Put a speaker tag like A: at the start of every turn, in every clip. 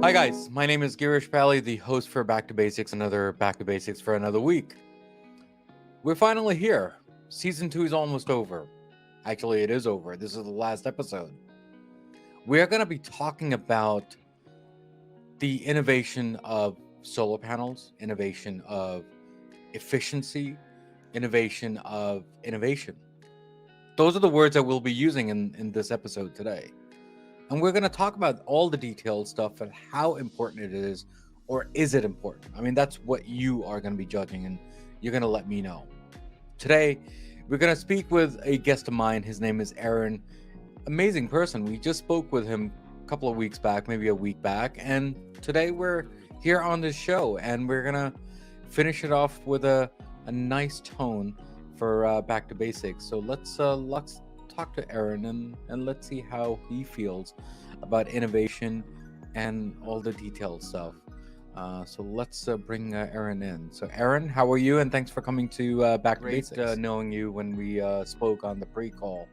A: Hi guys, my name is Girish Pally, the host for Back to Basics, another Back to Basics for another week. We're finally here. Season 2 is almost over. Actually, it is over. This is the last episode. We're going to be talking about the innovation of solar panels, innovation of efficiency, innovation of innovation. Those are the words that we'll be using in this episode today. And we're going to talk about all the detailed stuff and how important it is, or is it important? I mean, that's what you are going to be judging, and you're going to let me know. Today, we're going to speak with a guest of mine. His name is Erin. Amazing person. We just spoke with him a couple of weeks back, maybe a week back. And today we're here on this show, and we're going to finish it off with a nice tone for Back to Basics. So let's talk to Erin and let's see how he feels about innovation and all the detailed stuff. So let's bring Erin in. So Erin, how are you? And thanks for coming to Back to Basics. Knowing you when we spoke on the pre-call.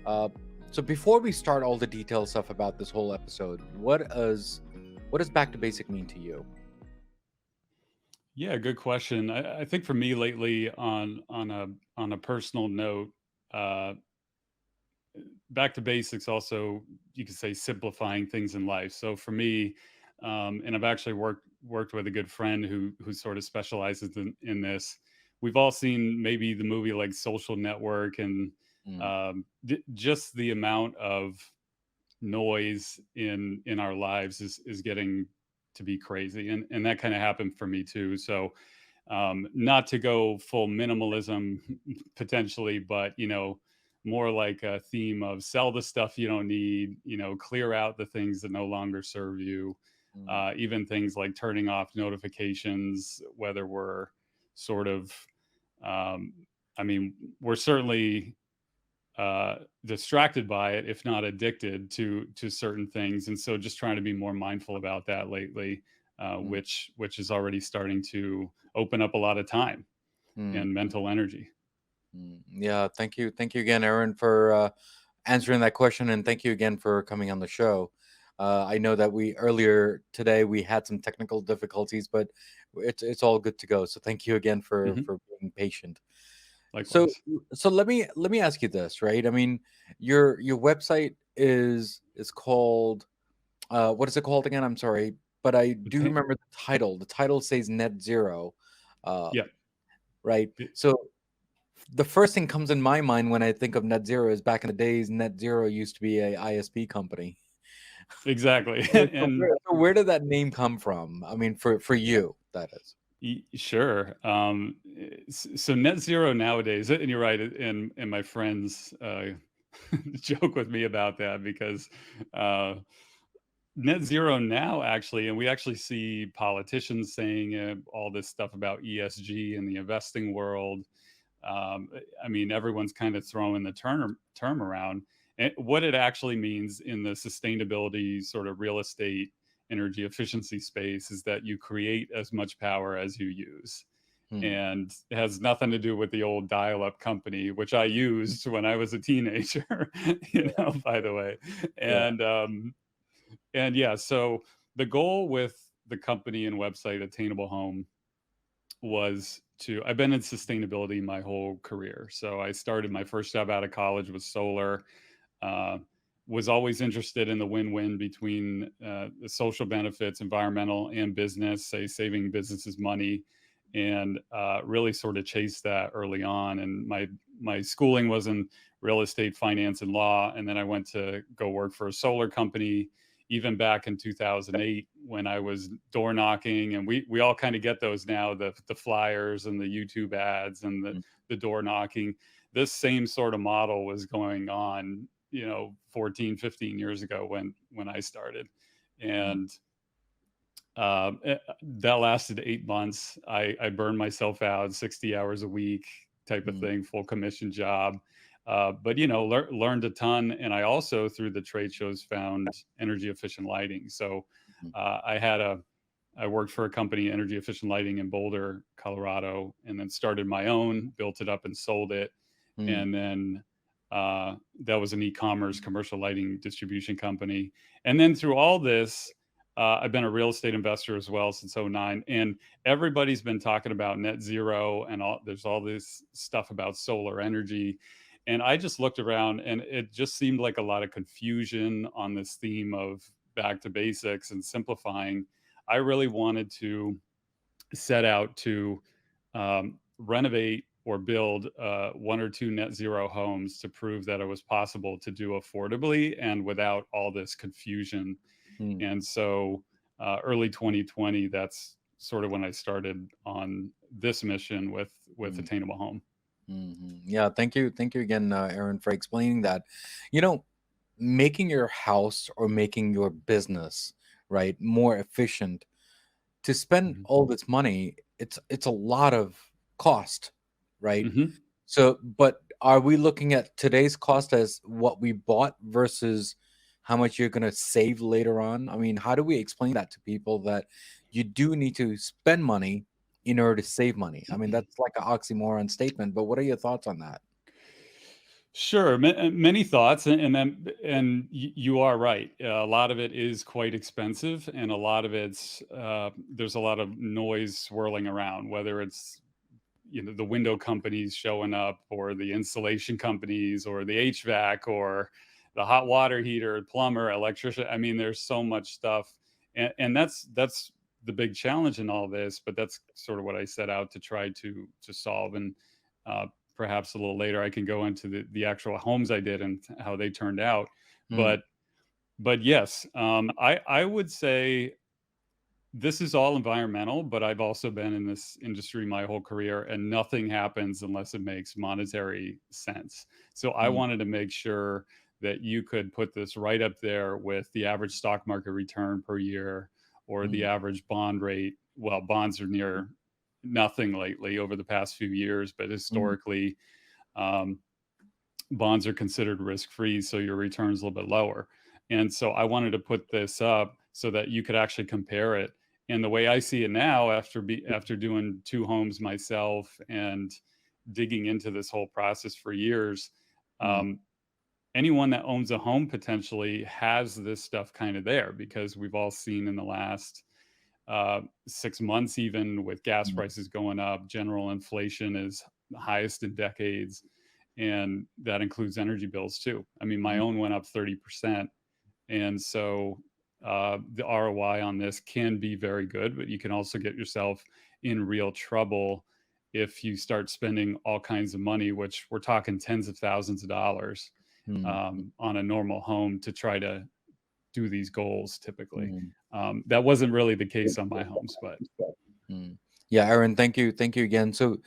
A: So before we start all the detailed stuff about this whole episode, what does Back to Basic mean to you?
B: Yeah, good question. I think for me lately, on a personal note, uh, back to basics. Also, you could say simplifying things in life. So for me, and I've actually worked with a good friend who sort of specializes in this. We've all seen maybe the movie like Social Network, and just the amount of noise in our lives is getting to be crazy, and that kind of happened for me too. So not to go full minimalism potentially, but more like a theme of sell the stuff you don't need, clear out the things that no longer serve you. Even things like turning off notifications, whether we're sort of um, I mean, we're certainly distracted by it, if not addicted to certain things. And so just trying to be more mindful about that lately, which is already starting to open up a lot of time and mental energy.
A: Yeah, thank you again, Erin, for answering that question, and thank you again for coming on the show. I know that we earlier today we had some technical difficulties, but it's all good to go. So thank you again
B: Hmm.
A: for being patient. So
B: Likewise.
A: so let me ask you this, right? I mean, your website is called what is it called again? I'm sorry, but I do
B: Attain-
A: remember the title. The title says Net Zero, uh,
B: yeah,
A: right? So the first thing comes in my mind when I think of Net Zero is back in the days, Net Zero used to be a ISP company.
B: exactly.
A: So
B: And
A: where did that name come from? I mean, for you, that is.
B: sure. So net zero nowadays, and you're right, and my friends joke with me about that because uh, net zero now actually, and we actually see politicians saying all this stuff about ESG in the investing world. I mean, everyone's kind of throwing the term around. And what it actually means in the sustainability sort of real estate energy efficiency space is that you create as much power as you use.
A: Hmm.
B: And it has nothing to do with the old dial-up company, which I used when I was a teenager, by the way.
A: Yeah.
B: And yeah, so the goal with the company and website Attainable Home was to I've been in sustainability my whole career. So I started my first job out of college with solar. Uh, was always interested in the win-win between the social benefits, environmental and business, say saving businesses money, and really sort of chased that early on. And my schooling was in real estate, finance, and law, and then I went to go work for a solar company even back in 2008 when I was door knocking, and we all kind of get those now, the flyers and the YouTube ads and the door knocking. This same sort of model was going on, 14, 15 years ago when I started.
A: Mm,
B: And that lasted 8 months. I burned myself out 60 hours a week type of
A: mm,
B: thing, full commission job. But learned a ton, and I also through the trade shows found energy efficient lighting. So
A: mm,
B: I worked for a company, energy efficient lighting in Boulder, Colorado, and then started my own, built it up and sold it.
A: mm,
B: And then that was an e-commerce commercial lighting distribution company. And then through all this, I've been a real estate investor as well since '09, and everybody's been talking about net zero and there's all this stuff about solar energy. And I just looked around and it just seemed like a lot of confusion on this theme of back to basics and simplifying. I really wanted to set out to renovate or build one or two net zero homes to prove that it was possible to do affordably and without all this confusion.
A: Mm,
B: And so early 2020, that's sort of when I started on this mission with
A: mm,
B: Attainable Home.
A: Yeah, thank you again, Aaron, for explaining that. You know, making your house or making your business, right, more efficient to spend
B: Mhm.
A: all this money, it's a lot of cost, right?
B: Mhm.
A: So, but are we looking at today's cost as what we bought versus how much you're going to save later on? I mean, how do we explain that to people that you do need to spend money in order to save money? I mean, that's like an oxymoron statement, but what are your thoughts on that?
B: Sure, many thoughts, you are right. A lot of it is quite expensive, and a lot of it's there's a lot of noise swirling around. Whether it's the window companies showing up, or the installation companies, or the HVAC, or the hot water heater, plumber, electrician. I mean, there's so much stuff, and that's the big challenge in all this. But that's sort of what I set out to try to solve. And uh, perhaps a little later I can go into the actual homes I did and how they turned out.
A: Mm,
B: But yes, I would say this is all environmental, but I've also been in this industry my whole career, and nothing happens unless it makes monetary sense. So I
A: mm,
B: wanted to make sure that you could put this right up there with the average stock market return per year, or the
A: mm,
B: average bond rate. Well, bonds are near nothing lately over the past few years, but
A: mm,
B: historically, um, bonds are considered risk free, so your return's a little bit lower. And so I wanted to put this up so that you could actually compare it. And the way I see it now, after doing two homes myself and digging into this whole process for years,
A: mm,
B: um, anyone that owns a home potentially has this stuff kind of there, because we've all seen in the last 6 months, even with gas
A: mm,
B: prices going up, general inflation is the highest in decades, and that includes energy bills too. I mean, my
A: mm,
B: own went up 30%, and so the ROI on this can be very good, but you can also get yourself in real trouble if you start spending all kinds of money, which we're talking tens of thousands of dollars
A: mm,
B: on a normal home to try to do these goals typically.
A: mm,
B: That wasn't really the case on my homes, but
A: mm. Yeah, Aaron, thank you again. So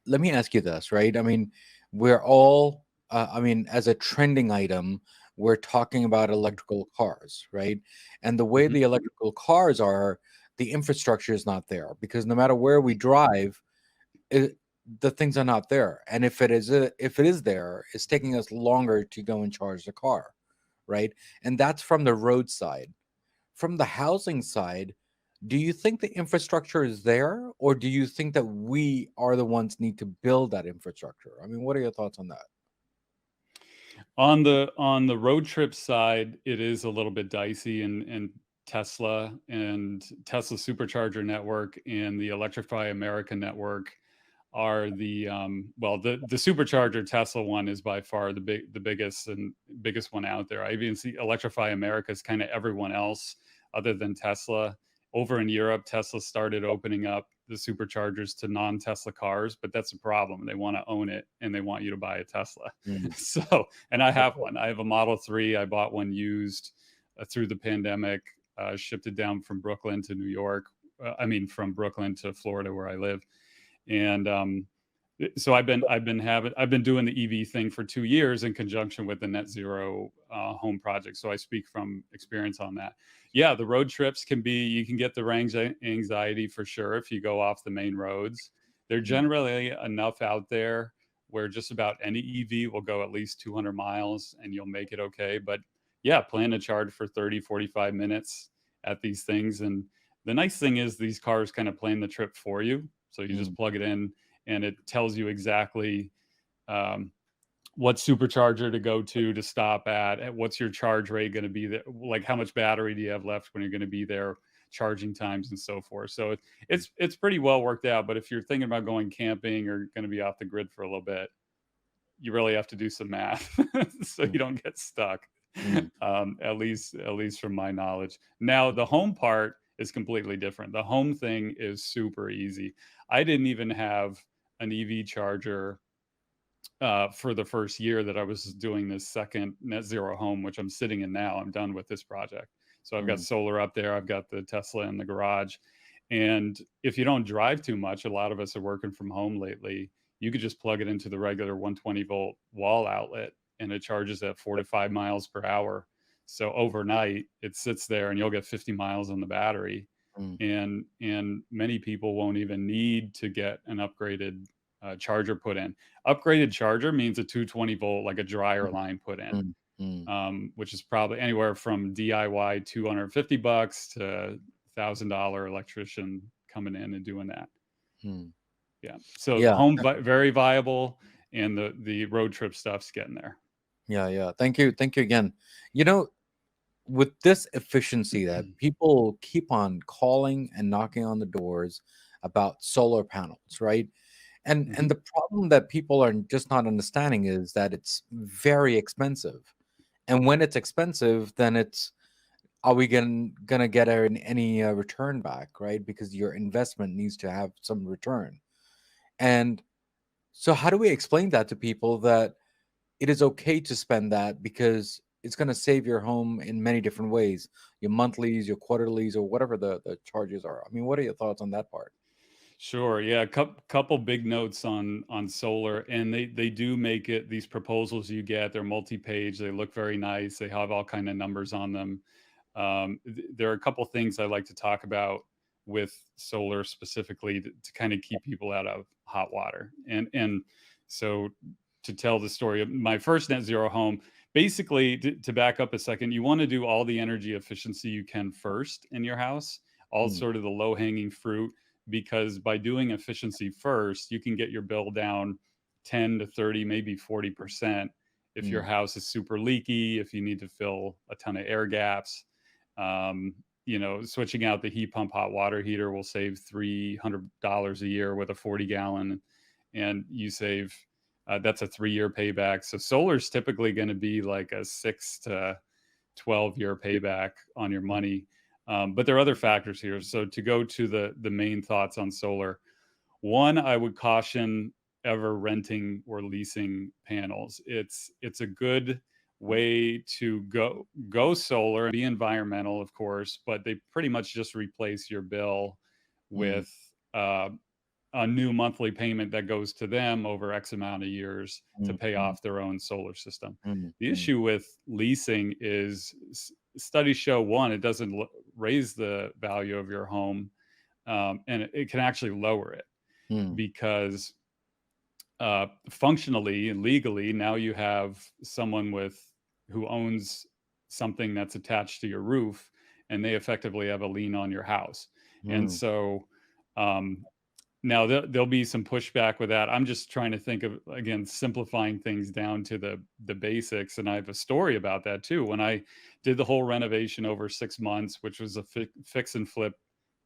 A: let me ask you this, right? I mean, we're all, I mean, as a trending item, we're talking about electrical cars, right? And the way
B: mhm.
A: the electrical cars are, the infrastructure is not there because no matter where we drive, it, the things are not there. And if it is there, it's taking us longer to go and charge the car, right? And that's from the roadside. From the housing side, do you think the infrastructure is there, or do you think that we are the ones need to build that infrastructure? I mean, what are your thoughts on that?
B: On the road trip side, it is a little bit dicey, and Tesla supercharger network and the Electrify America network are the supercharger Tesla one is by far the biggest and biggest one out there. I even see Electrify America is kind of everyone else other than Tesla. Over in Europe, Tesla started opening up the superchargers to non-Tesla cars, but that's a problem. They want to own it and they want you to buy a Tesla.
A: Mm,
B: So, and I have one. I have a Model 3. I bought one used through the pandemic, shipped it down from Brooklyn to New York. I mean, from Brooklyn to Florida, where I live. And so I've been doing the EV thing for 2 years in conjunction with the net zero home project. So I speak from experience on that. Yeah, the road trips you can get the anxiety for sure if you go off the main roads. There are
A: mm,
B: generally enough out there where just about any EV will go at least 200 miles and you'll make it okay. But yeah, plan to charge for 30, 45 minutes at these things. And the nice thing is these cars kind of plan the trip for you. So you just
A: mm,
B: plug it in and it tells you exactly um, what supercharger to go to stop at, what's your charge rate going to be there, like how much battery do you have left when you're going to be there, charging times and so forth. So it's pretty well worked out. But if you're thinking about going camping or going to be off the grid for a little bit, you really have to do some math so
A: Mm,
B: you don't get stuck.
A: mm,
B: At least from my knowledge. Now the home part is completely different. The home thing is super easy. I didn't even have an EV charger for the first year that I was doing this second net zero home, which I'm sitting in now. I'm done with this project. So I've got
A: mm,
B: solar up there. I've got the Tesla in the garage. And if you don't drive too much, a lot of us are working from home lately. You could just plug it into the regular 120-volt wall outlet and it charges at 4 to 5 miles per hour. So overnight it sits there and you'll get 50 miles on the battery.
A: mm,
B: And many people won't even need to get an upgraded charger put in. Upgraded charger means a 220-volt, like a dryer
A: mm,
B: line put in,
A: mm, mm,
B: which is probably anywhere from DIY $250 to $1,000 electrician coming in and doing that.
A: mm.
B: Yeah. So
A: Yeah,
B: home very viable, and the road trip stuff's getting there.
A: yeah. Thank you, again. You know, with this efficiency that people keep on calling and knocking on the doors about solar panels, right? And
B: Mhm.
A: the problem that people are just not understanding is that it's very expensive. And when it's expensive, then it's, are we gonna get any return back, right? Because your investment needs to have some return. And so how do we explain that to people that it is okay to spend that because it's going to save your home in many different ways, your monthlies, your quarterlies, or whatever the charges are? I mean, what are your thoughts on that part?
B: Sure. Yeah. Couple big notes on solar, and they do make it, these proposals you get, they're multi-page. They look very nice. They have all kind of numbers on them. There are a couple things I like to talk about with solar specifically to kind of keep people out of hot water. And so to tell the story of my first net zero home, basically to back up a second, you want to do all the energy efficiency you can first in your house, all
A: Mm,
B: sort of the low hanging fruit, because by doing efficiency first, you can get your bill down 10 to 30, maybe 40% if your
A: mm,
B: house is super leaky, if you need to fill a ton of air gaps. um, Switching out the heat pump hot water heater will save $300 a year with a 40-gallon, and you save that's a 3-year payback. So solar is typically going to be like a 6 to 12-year payback on your
A: mm,
B: money. But there are other factors here. So to go to the main thoughts on solar, one, I would caution ever renting or leasing panels. It's a good way to go solar and be environmental, of course, but they pretty much just replace your bill
A: mm,
B: with uh, a new monthly payment that goes to them over X amount of years to
A: mm,
B: pay
A: mm,
B: off their own solar system.
A: mm,
B: The
A: mm,
B: issue with leasing is studies show, one, it doesn't raise the value of your home, and it can actually lower it
A: mm,
B: because functionally and legally now you have someone who owns something that's attached to your roof, and they effectively have a lien on your house. And
A: mm,
B: so um, now there'll be some pushback with that. I'm just trying to think of, again, simplifying things down to the basics, and I have a story about that too. When I did the whole renovation over 6 months, which was a fix and flip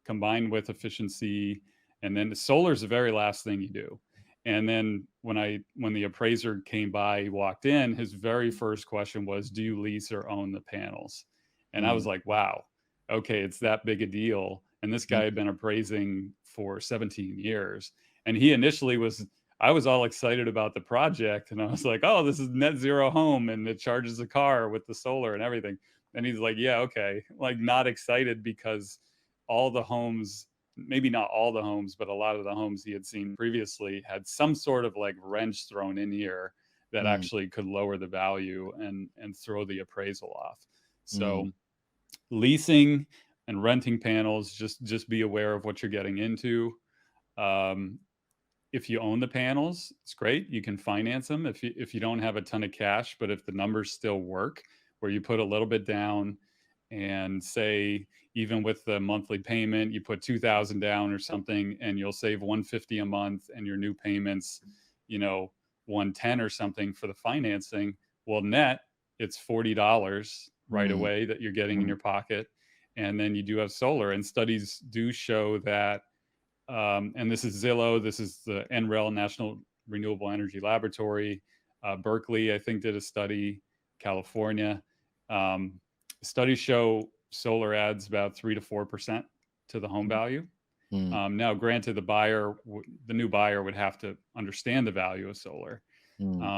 B: combined with efficiency, and then the solar is the very last thing you do. And then when the appraiser came by, he walked in, his very first question was, do you lease or own the panels? And I
A: mm,
B: was like, wow, okay, it's that big a deal. And this
A: mm,
B: guy had been appraising for 17 years. And he initially I was all excited about the project. And I was like, oh, this is net zero home and it charges a car with the solar and everything. And he's like, yeah, okay. Like, not excited because all the homes, maybe not all the homes, but a lot of the homes he had seen previously had some sort of like wrench thrown in here that
A: mm,
B: actually could lower the value and throw the appraisal off.
A: mm,
B: So leasing and renting panels, just be aware of what you're getting into. Um, if you own the panels, it's great. You can finance them if you don't have a ton of cash, but if the numbers still work, where you put a little bit down, and say even with the monthly payment, you put 2,000 down or something, and you'll save 150 a month, and your new payments, you know, 110 or something for the financing. Well, net, it's $40 right
A: Mm,
B: away that you're getting in
A: mm,
B: your pocket. And then you do have solar, and studies do show that, and this is Zillow, this is the NREL, National Renewable Energy Laboratory. Berkeley, I think, did a study, California. Um, Studies show solar adds about 3 to 4% to the home value.
A: mm,
B: Now, granted, the new buyer would have to understand the value of solar.
A: mm,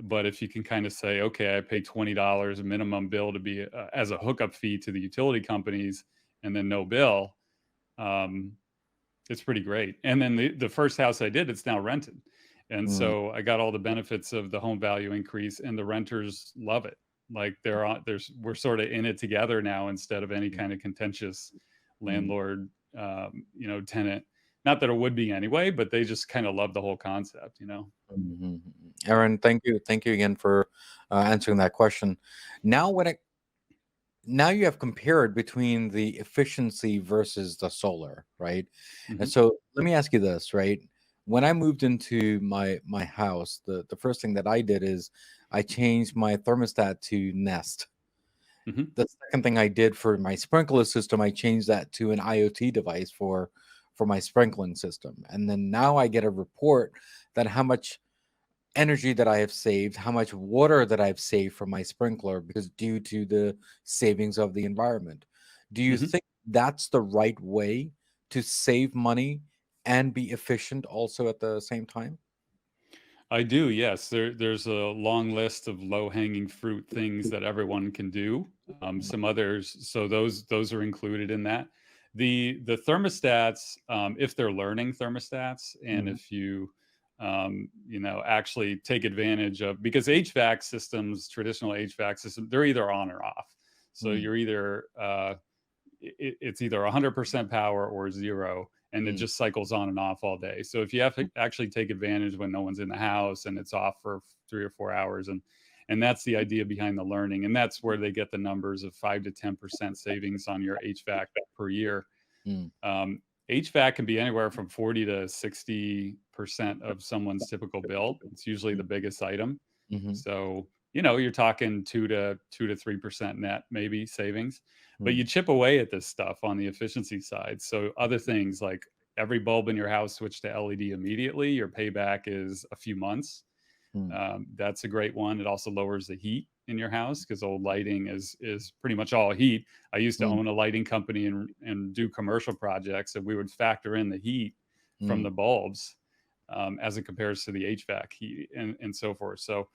B: But if you can kind of say, okay, I pay $20 a minimum bill to be as a hookup fee to the utility companies, and then no bill, um, it's pretty great. And then the first house I did, it's now rented. And
A: mm,
B: so I got all the benefits of the home value increase, and the renters love it. Like we're sort of in it together now, instead of any kind of contentious
A: mm.
B: landlord, tenant. Not that it would be anyway, but they just kind of love the whole concept,
A: Mhm. Erin, thank you. Thank you again for answering that question. Now, now you have compared between the efficiency versus the solar, right? And
B: Hmm.
A: so let me ask you this, right? When I moved into my house, the first thing that I did is I changed my thermostat to Nest.
B: Hmm.
A: The second thing I did for my sprinkler system, I changed that to an IoT device for my sprinkling system. And then now I get a report that how much energy that I have saved, how much water that I've saved from my sprinkler because due to the savings of the environment. Do you
B: Hmm.
A: think that's the right way to save money and be efficient also at the same time?
B: I do, yes. There's a long list of low-hanging fruit things that everyone can do. Some others, so those are included in that. The thermostats, if they're learning thermostats, and
A: Mm,
B: if you actually take advantage of, because HVAC systems, traditional HVAC systems, they're either on or off. So
A: mm,
B: you're either it's either 100% power or zero, and it
A: mm,
B: just cycles on and off all day. So if you have to actually take advantage when no one's in the house and it's off for 3 or 4 hours, and that's the idea behind the learning, and that's where they get the numbers of 5 to 10% savings on your HVAC per year.
A: mm,
B: um, HVAC can be anywhere from 40 to 60% of someone's typical bill. It's usually
A: mm,
B: the biggest item.
A: mhm,
B: So, you're talking 2 to 3% net, maybe, savings. But you
A: mm,
B: chip away at this stuff on the efficiency side. So other things like every bulb in your house switch to LED immediately, your payback is a few months.
A: mm,
B: That's a great one. It also lowers the heat in your house, because old lighting is pretty much all heat. I used to
A: mm,
B: own a lighting company and do commercial projects, and we would factor in the heat from
A: mm,
B: the bulbs, as it compares to the HVAC heat, and so forth. So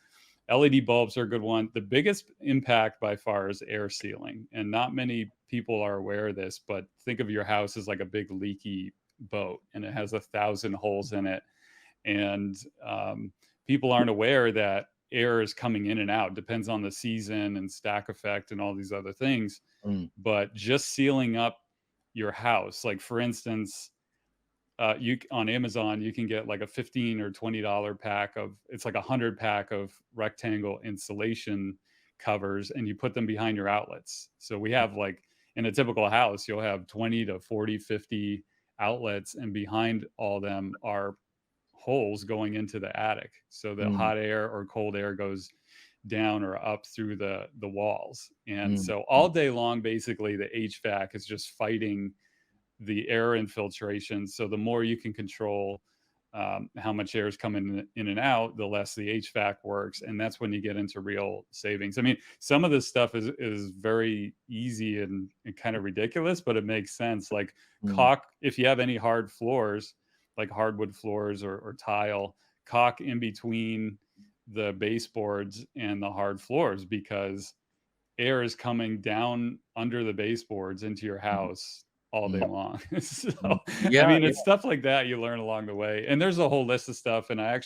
B: LED bulbs are a good one. The biggest impact by far is air sealing, and not many people are aware of this, but think of your house as like a big leaky boat, and it has 1,000 holes in it. And people aren't aware that air is coming in and out. Depends on the season and stack effect and all these other things.
A: mm,
B: But just sealing up your house, like for instance, you on Amazon, you can get like a $15 or $20 pack of, it's like 100 pack of rectangle insulation covers, and you put them behind your outlets. So we have, like, in a typical house, you'll have 20 to 40, 50 outlets, and behind all them are holes going into the attic. So the
A: mm,
B: hot air or cold air goes down or up through the walls. And
A: mm,
B: so all day long, basically, the HVAC is just fighting the air infiltration. So the more you can control how much air is coming in and out, the less the HVAC works, and that's when you get into real savings. I mean, some of this stuff is very easy and kind of ridiculous, but it makes sense. Like
A: mm,
B: caulk, if you have any hard floors, like hardwood floors or tile, caulk in between the baseboards and the hard floors, because air is coming down under the baseboards into your
A: mm,
B: house all day
A: mm,
B: long. So,
A: mm.
B: I
A: Yeah,
B: mean,
A: yeah.
B: it's stuff like that you learn along the way. And there's a whole list of stuff. And I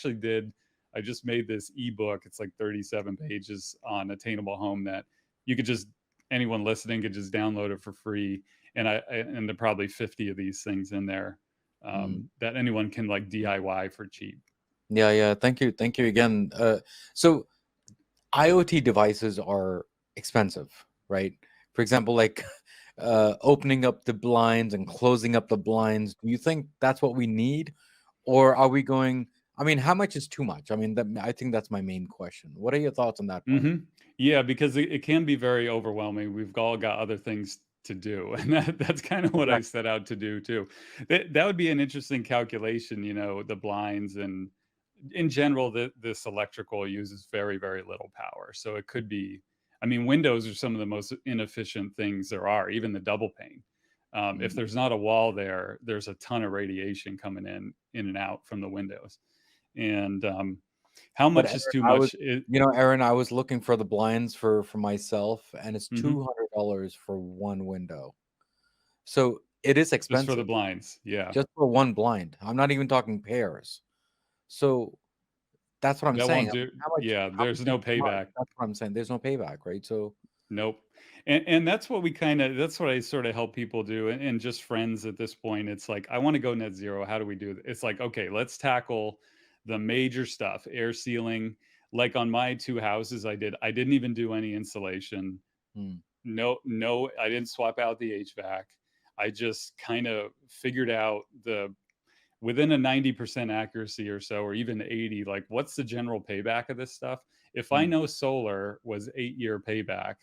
B: just made this ebook. It's like 37 pages on Attainable Home that you could just, anyone listening could just download it for free. And there are probably 50 of these things in there,
A: Mm.
B: that anyone can like DIY for cheap.
A: Yeah, yeah. Thank you again. So IoT devices are expensive, right? For example, like opening up the blinds and closing up the blinds. Do you think that's what we need? Or are we going? I mean, how much is too much? I mean, I think that's my main question. What are your thoughts on that point?
B: Yeah, because it can be very overwhelming. We've all got other things to do, and that's kind of what I
A: Exactly.
B: set out to do too. That would be an interesting calculation, the blinds and in general, this electrical uses very, very little power. So it could be, I mean, windows are some of the most inefficient things there are, even the double pane. If
A: Mm.
B: there's not a wall there, there's a ton of radiation coming in and out from the windows. And how
A: But
B: much
A: Aaron,
B: is too
A: I was,
B: much? It,
A: Aaron, I was looking for the blinds for myself, and it's
B: mhm,
A: $200 for one window. So it is
B: just for
A: expensive
B: the blinds. Yeah.
A: just for one blind. I'm not even talking pairs. So that's what I'm
B: That
A: saying.
B: won't
A: I mean,
B: do.
A: how much?
B: Yeah.
A: How much
B: There's
A: is
B: no
A: too much?
B: payback.
A: That's what I'm saying. There's no payback, right? So,
B: Nope. And that's what we that's what I sort of help people do and just friends at this point. It's like, I want to go net zero. How do we do it? It's like, okay, let's tackle the major stuff, air sealing. Like on my two houses, I didn't even do any insulation.
A: mm,
B: No, I didn't swap out the HVAC. I just kind of figured out within a 90% accuracy or so, or even 80, like what's the general payback of this stuff? If I
A: mm,
B: know solar was 8-year payback,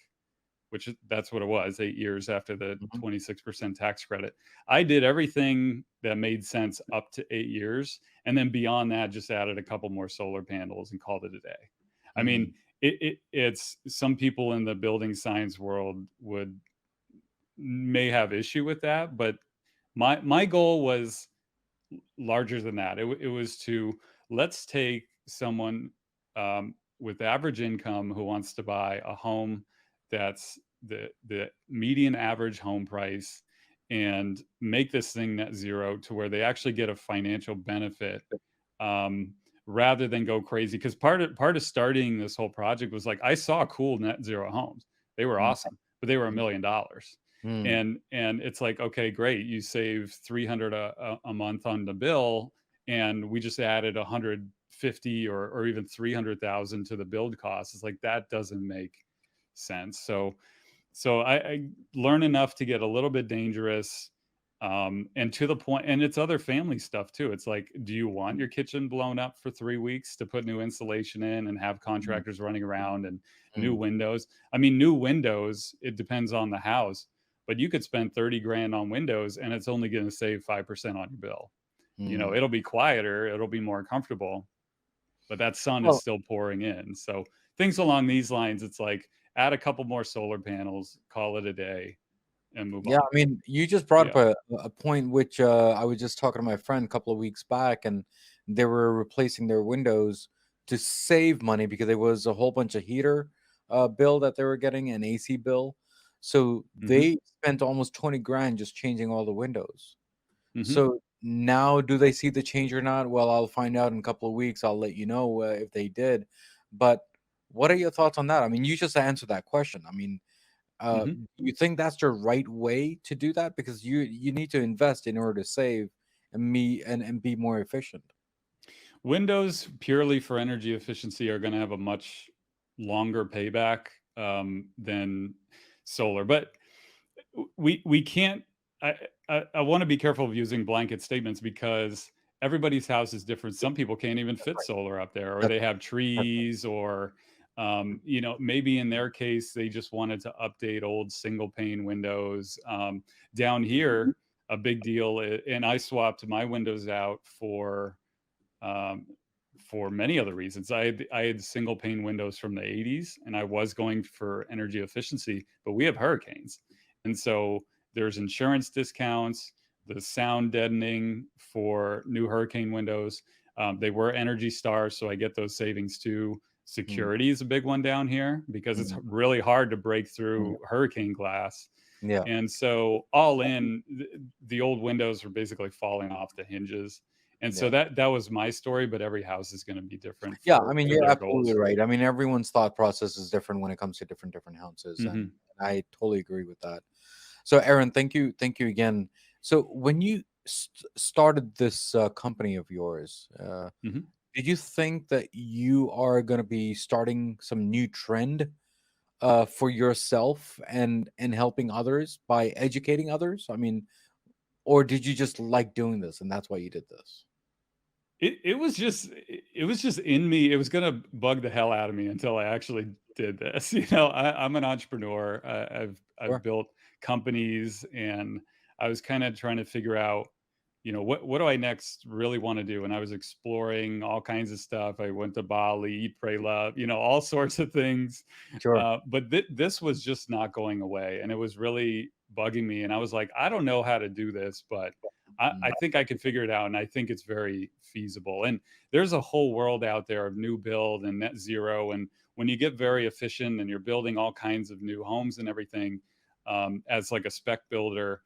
B: that's what it was, 8 years after the
A: mhm,
B: 26% tax credit. I did everything that made sense up to 8 years. And then beyond that, just added a couple more solar panels and called it a day. I mean,
A: mm,
B: it's some people in the building science world may have issue with that, but my goal was larger than that. It was to let's take someone with average income who wants to buy a home that's the median average home price and make this thing net zero to where they actually get a financial benefit um, rather than go crazy. Because part of starting this whole project was like I saw cool net zero homes. They were
A: mm,
B: awesome, but they were $1 million,
A: mm,
B: and it's like, okay, great, you save 300 a month on the bill, and we just added 150 or even 300,000 to the build cost. It's like that doesn't make sense. So I learn enough to get a little bit dangerous, and to the point, and it's other family stuff too. It's like, do you want your kitchen blown up for 3 weeks to put new insulation in and have
A: mm,
B: contractors running around and new
A: mm,
B: windows? I mean, new windows, it depends on the house, but you could spend 30 grand on windows and it's only going to save 5% on your bill.
A: mm.
B: It'll be quieter, it'll be more comfortable, but that sun is
A: Well,
B: still pouring in. So things along these lines, it's like add a couple more solar panels, call it a day, and move
A: yeah,
B: on.
A: I mean, you just brought up
B: Yeah.
A: a point which I was just talking to my friend a couple of weeks back, and they were replacing their windows to save money because there was a whole bunch of heater bill that they were getting, an AC bill. So
B: Hmm.
A: they spent almost 20 grand just changing all the windows.
B: Hmm.
A: So now, do they see the change or not? Well, I'll find out in a couple of weeks. I'll let you know if they did. But what are your thoughts on that? I mean, you just answered that question. I mean,
B: Hmm.
A: do you think that's the right way to do that? Because you need to invest in order to save and be more efficient.
B: Windows purely for energy efficiency are going to have a much longer payback than solar, but we can't. I I want to be careful of using blanket statements because everybody's house is different. Some people can't even
A: That's
B: fit
A: right.
B: solar up there, or
A: That's
B: they have
A: right.
B: trees, or maybe in their case they just wanted to update old single pane windows. Down here, a big deal, and I swapped my windows out um, for many other reasons. I had single pane windows from the 80s, and I was going for energy efficiency, but we have hurricanes, and so there's insurance discounts, the sound deadening for new hurricane windows. They were Energy Stars, so I get those savings too.
A: Mm,
B: Security is a big one down here because it's
A: mm,
B: really hard to break
A: mm.
B: through hurricane glass.
A: Yeah.
B: And so all in, the old windows were basically falling off the hinges. And so
A: Yeah.
B: that was my story, but every house is going to be different
A: Yeah, I mean,
B: for
A: you're
B: their
A: absolutely
B: goals.
A: right. I mean, everyone's thought process is different when it comes to different houses, and
B: Hmm.
A: I totally agree with that. So, Aaron, thank you again. So, when you started this company of yours,
B: Hmm.
A: did you think that you are going to be starting some new trend for yourself and helping others by educating others? I mean, or did you just like doing this and that's why you did this?
B: it was just in me. It was gonna bug the hell out of me until I actually did this. You know, I'm an entrepreneur. I've
A: Sure.
B: built companies, and I was kind of trying to figure out, you know, what do I next really want to do? And I was exploring all kinds of stuff. I went to Bali, eat, pray, love, you know, all sorts of things.
A: Sure.
B: But this was just not going away, and it was really bugging me. And I was like, I don't know how to do this, but I
A: Mm,
B: think I can figure it out, and I think it's very feasible. And there's a whole world out there of new build and net zero. And when you get very efficient and you're building all kinds of new homes and everything, as like a spec builder,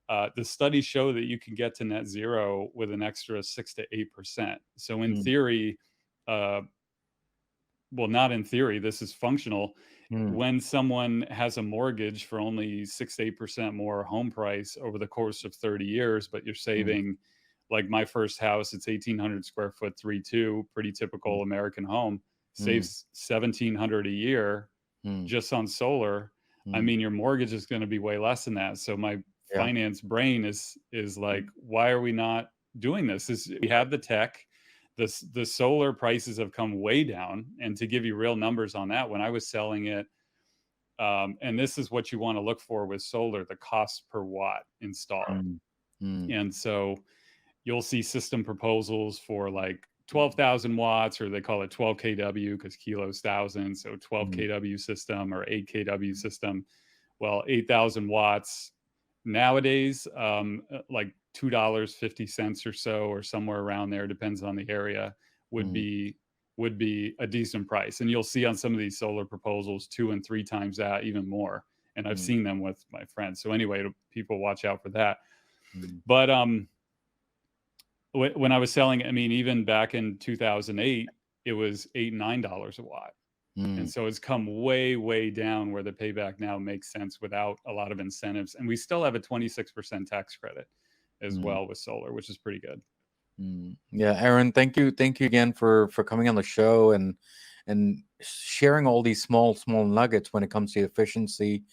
B: the studies show that you can get to net zero with an extra 6 to 8%. So in
A: mm,
B: theory, uh, well, not in theory, this is functional.
A: mm,
B: When someone has a mortgage for only 6 to 8% more home price over the course of 30 years, but you're
A: mm,
B: saving, like my first house, it's 1,800 square foot, 3.2, pretty
A: mm,
B: typical American home,
A: mm,
B: saves 1,700 a year
A: mm,
B: just on solar. I
A: mm.
B: mean, your mortgage is going to be way less than that. So my
A: Yeah.
B: finance brain is like, why are we not doing this? Is we have the tech, the solar prices have come way down. And to give you real numbers on that, when I was selling it, and this is what you want to look for with solar, the cost per watt installed.
A: Mm, mm,
B: And so you'll see system proposals for like 12,000 watts, or they call it 12 kW because kilos thousand. So 12
A: mm,
B: kW system or 8 kW system. Well, 8,000 watts nowadays, like $2.50 or so, or somewhere around there, depends on the area, would
A: mm,
B: be would be a decent price. And you'll see on some of these solar proposals 2 and 3 times that, even more. And I've
A: mm,
B: seen them with my friends. So anyway, people watch out for that.
A: mm,
B: But when I was selling, I mean, even back in 2008, it was $8 and $9 a watt. And
A: mm,
B: so it's come way, way down where the payback now makes sense without a lot of incentives. And we still have a 26% tax credit as
A: mm,
B: well with solar, which is pretty good.
A: mm. Yeah, Erin, thank you again for coming on the show and sharing all these small nuggets when it comes to efficiency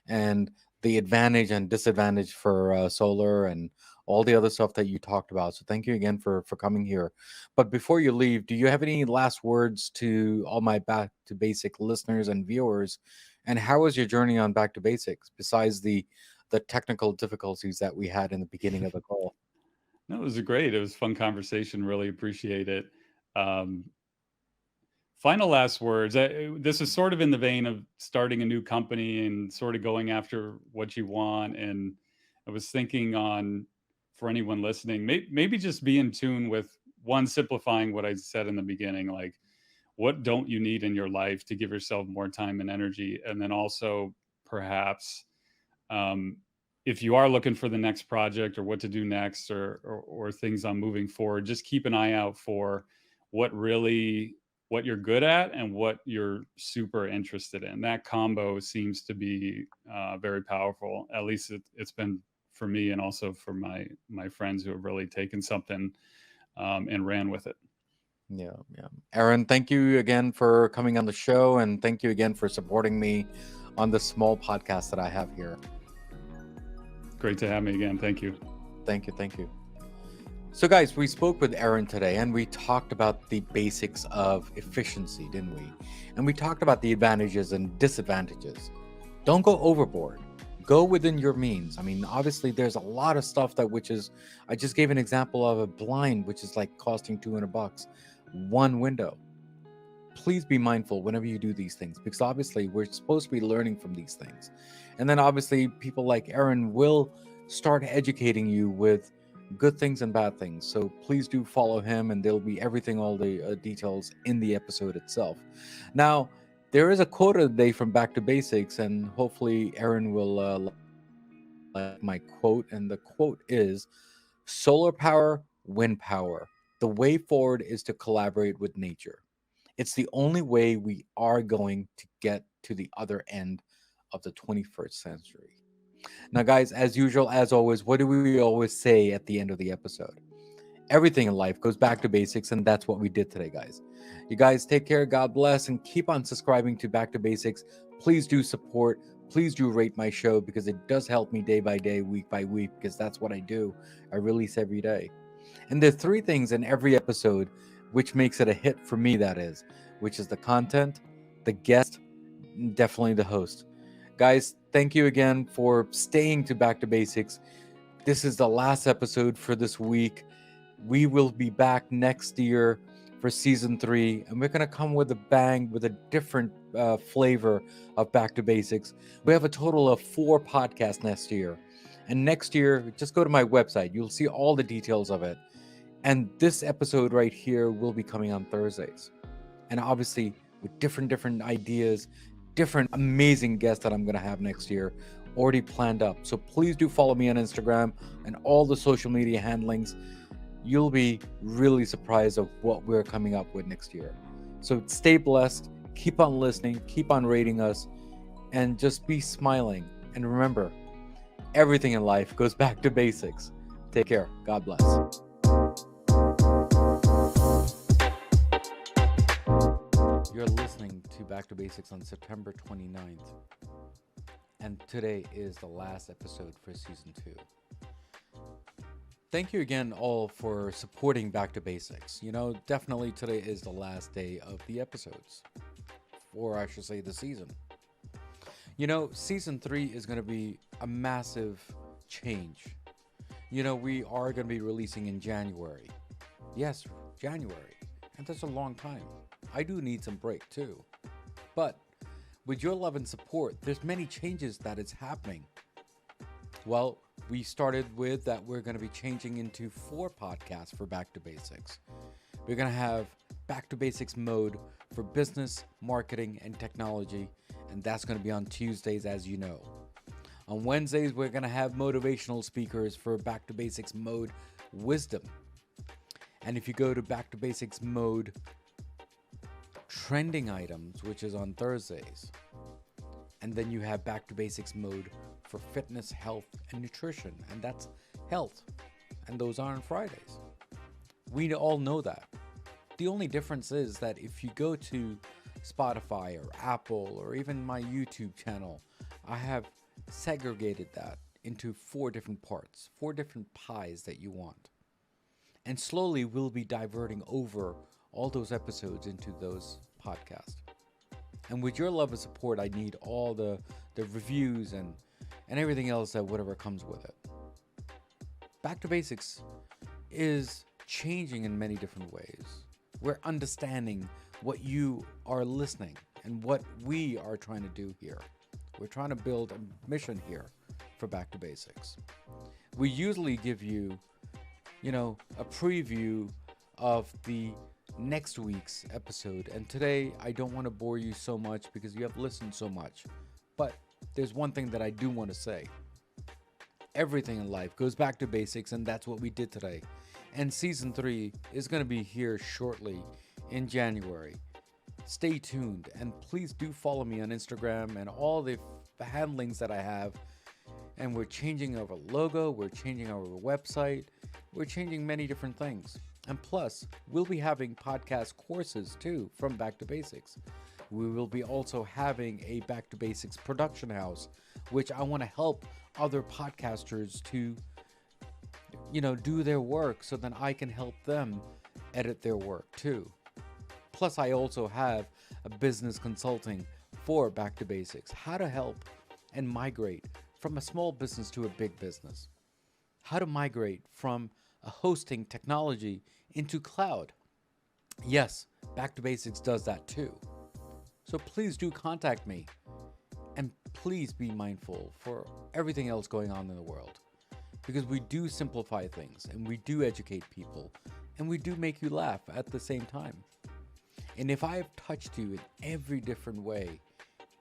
A: and the advantage and disadvantage for solar and all the other stuff that you talked about. So thank you again for coming here. But before you leave, do you have any last words to all my Back to Basic listeners and viewers? And how was your journey on Back to Basics besides the technical difficulties that we had in the beginning of the call?
B: No, it was great. It was a fun conversation. Really appreciate it. Um, Final last words. This is sort of in the vein of starting a new company and sort of going after what you want. And I was thinking on, for anyone listening, maybe just be in tune with one, simplifying what I said in the beginning, like what don't you need in your life to give yourself more time and energy, and then also perhaps, um, if you are looking for the next project or what to do next, or things on moving forward, just keep an eye out for what really what you're good at and what you're super interested in. That combo seems to be very powerful. At least it's been for me, and also for my friends who have really taken something, and ran with it.
A: Yeah, yeah. Erin, thank you again for coming on the show, and thank you again for supporting me on the small podcast that I have here.
B: Great to have me again. Thank you.
A: Thank you, thank you. So, guys, we spoke with Erin today, and we talked about the basics of efficiency, didn't we? And we talked about the advantages and disadvantages. Don't go overboard. Go within your means. I mean, obviously, there's a lot of stuff that which is. I just gave an example of a blind, which is like costing $200, one window. Please be mindful whenever you do these things, because obviously we're supposed to be learning from these things. And then obviously people like Erin will start educating you with good things and bad things. So please do follow him, and there'll be everything, all the details in the episode itself. Now, there is a quote of the day from Back to Basics, and hopefully Erin will like my quote. And the quote is: solar power, wind power. The way forward is to collaborate with nature. It's the only way we are going to get to the other end of the 21st century. Now, guys, as usual, as always, what do we always say at the end of the episode? Everything in life goes back to basics, and that's what we did today, guys. You guys take care, God bless, and keep on subscribing to Back to Basics. Please do support. Please do rate my show, because it does help me day by day, week by week, because that's what I do. I release every day. And there are three things in every episode which makes it a hit for me, that is, which is the content, the guest, and definitely the host. Guys, thank you again for staying to Back to Basics. This is the last episode for this week. We will be back next year for season 3, and we're going to come with a bang with a different flavor of Back to Basics. We have a total of 4 podcasts next year. And next year, just go to my website. You'll see all the details of it. And this episode right here will be coming on Thursdays. And obviously, with different ideas, different amazing guests that I'm going to have next year already planned up. So please do follow me on Instagram and all the social media handlings. You'll be really surprised of what we're coming up with next year. So stay blessed, keep on listening, keep on rating us, and just be smiling. And remember, everything in life goes back to basics. Take care. God bless. You're listening to Back to Basics on September 29th. And today is the last episode for season 2. Thank you again all for supporting Back to Basics. Definitely today is the last day of the episodes. Or I should say the season. Season 3 is going to be a massive change. We are going to be releasing in January. Yes, January. And that's a long time. I do need some break too. But with your love and support, there's many changes that is happening. Well, we started with that we're going to be changing into 4 podcasts for Back to Basics. We're going to have Back to Basics mode for business, marketing, and technology, and that's going to be on Tuesdays, as you know. On Wednesdays, we're going to have motivational speakers for Back to Basics mode wisdom. And if you go to Back to Basics mode trending items, which is on Thursdays, and then you have Back to Basics mode for fitness, health, and nutrition, and that's health, and those are on Fridays. We all know that. The only difference is that if you go to Spotify or Apple or even my YouTube channel, I have segregated that into 4 different parts, 4 different pies that you want. And slowly we'll be diverting over all those episodes into those podcasts. And with your love and support, I need all the reviews and everything else that whatever comes with it. Back to Basics is changing in many different ways. We're understanding what you are listening and what we are trying to do here. We're trying to build a mission here for Back to Basics. We usually give you, a preview of the next week's episode. And today, I don't want to bore you so much because you have listened so much. But there's one thing that I do want to say. Everything in life goes back to basics, and that's what we did today. And season 3 is going to be here shortly in January. Stay tuned, and please do follow me on Instagram and all the handlings that I have. And we're changing our logo, we're changing our website, we're changing many different things. And plus, we'll be having podcast courses too from Back to Basics. We will be also having a Back to Basics production house, which I want to help other podcasters to, do their work so then I can help them edit their work too. Plus, I also have a business consulting for Back to Basics, how to help and migrate from a small business to a big business, how to migrate from a hosting technology into cloud. Yes, Back to Basics does that too. So please do contact me, and please be mindful for everything else going on in the world, because we do simplify things and we do educate people and we do make you laugh at the same time. And if I have touched you in every different way,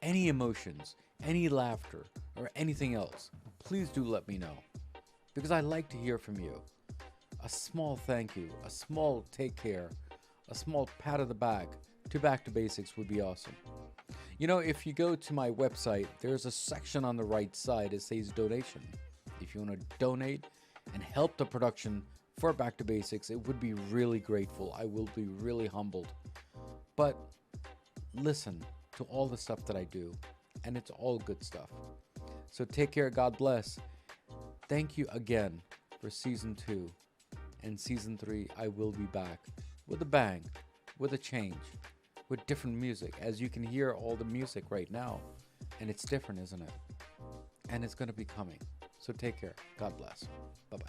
A: any emotions, any laughter, or anything else, please do let me know, because I like to hear from you. A small thank you, a small take care, a small pat on the back to Back to Basics would be awesome. If you go to my website, there's a section on the right side that says donation. If you want to donate and help the production for Back to Basics, it would be really grateful. I will be really humbled. But listen to all the stuff that I do, and it's all good stuff. So take care, God bless. Thank you again for season 2. And season 3, I will be back with a bang, with a change, with different music. As you can hear all the music right now, and it's different, isn't it? And it's going to be coming. So take care. God bless. Bye-bye.